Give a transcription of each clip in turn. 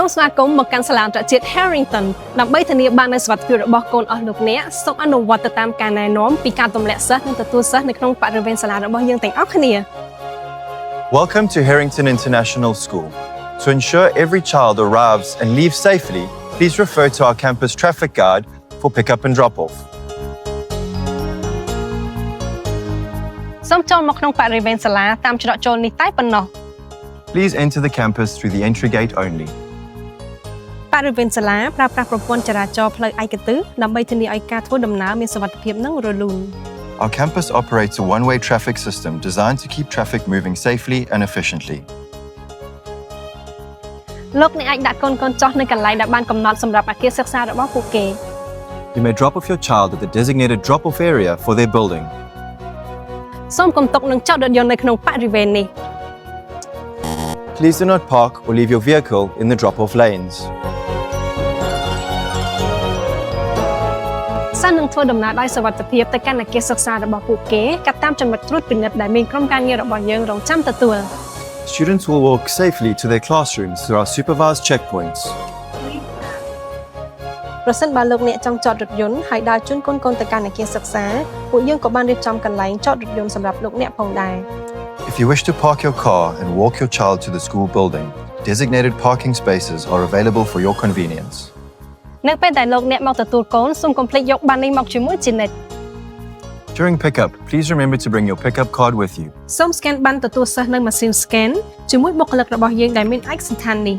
សូមស្វាគមន៍មកកាន់សាលាអន្តរជាតិ Harrington ដើម្បីធានាបាននូវសុវត្ថិភាពរបស់កូនអស់លោកអ្នកសូមអនុវត្តទៅតាមការណែនាំពីការទម្លាក់សិស្សនិងទទួលសិស្សនៅក្នុងបរិវេណសាលារបស់យើងទាំងអស់គ្នា Welcome to Harrington International School. To ensure every child arrives and leaves safely, please refer to our campus traffic guide for pick-up and drop-off. សូមចូលមកក្នុងបរិវេណសាលាតាមច្រកចូលនេះតែប៉ុណ្ណោះ Please enter the campus through the entry gate only. បរិវេណសាលាប្រើប្រាស់ប្រព័ន្ធចរាចរណ៍ផ្លូវឯកទិសដើម្បីធានាឲ្យការធ្វើដំណើរមានសុវត្ថិភាពនិងរលូន Our campus operates a one-way traffic system designed to keep traffic moving safely and efficiently. លោកអ្នកអាចដាក់កូនៗចុះនៅកន្លែងដែលបានកំណត់សម្រាប់អគារសិក្សារបស់ពួកគេ You may drop off your child at the designated drop-off area for their building. សូមកុំទុកនឹងចតរថយន្តនៅក្នុងបរិវេណនេះ Please do not park or leave your vehicle in the drop-off lanes. សិស្សនឹងធ្វើដំណើរដោយសុវត្ថិភាពទៅកាន់អគារសិក្សារបស់ពួកគេកាត់តាមចំណុចត្រួតពិនិត្យដែលមានក្រុមការងាររបស់យើងរងចាំទទួល Students will walk safely to their classrooms through our supervised checkpoints. ប្រសិនបើលោកអ្នកចង់ចតរថយន្តហើយដើរជូនកូនៗទៅកាន់អគារសិក្សាពួកយើងក៏បានរៀបចំកន្លែងចតរថយន្តសម្រាប់លោកអ្នកផងដែរ If you wish to park your car and walk your child to the school building, designated parking spaces are available for your convenience. នៅពេលដែលលោកអ្នកមកទទួលកូនសូមកុំភ្លេចយកប័ណ្ណនេះមកជាមួយជានិច្ច During pickup, please remember to bring your pickup card with you. សូម scan ប័ណ្ណទទួលសិស្សនៅម៉ាស៊ីន scan ជាមួយបុគ្គលិករបស់យើងដែលមានឯកសណ្ឋាននេះ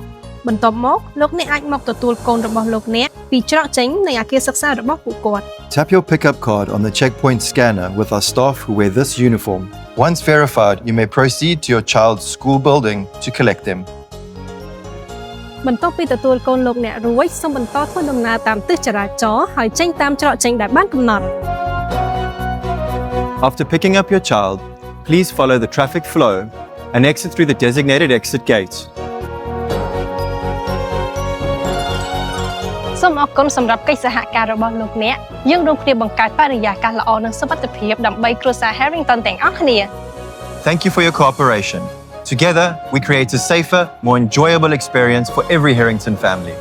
បន្ទាប់មកលោកអ្នកអាចមកទទួលកូនរបស់លោកអ្នកពីច្រកចេញនៃអគារសិក្សារបស់ពួកគាត់ Tap your pickup card on the checkpoint scanner with our staff who wear this uniform. Once verified, you may proceed to your child's school building to collect them. បន្ទាប់ពីទទួលកូនលោកអ្នករួចសូមបន្តធ្វើដំណើរតាមទិសចរាចរណ៍ហើយចេញតាមច្រកចេញដែលបានកំណត់ After picking up your child, please follow the traffic flow and exit through the designated exit gate. សូមអរគុណសម្រាប់កិច្ចសហការរបស់លោកអ្នកយើងរួមគ្នាបង្កើតបរិយាកាសល្អនិងសុវត្ថិភាពដើម្បីគ្រួសារ Harrington ទាំងអស់គ្នា Thank you for your cooperation. Together, we create a safer, more enjoyable experience for every Harrington family.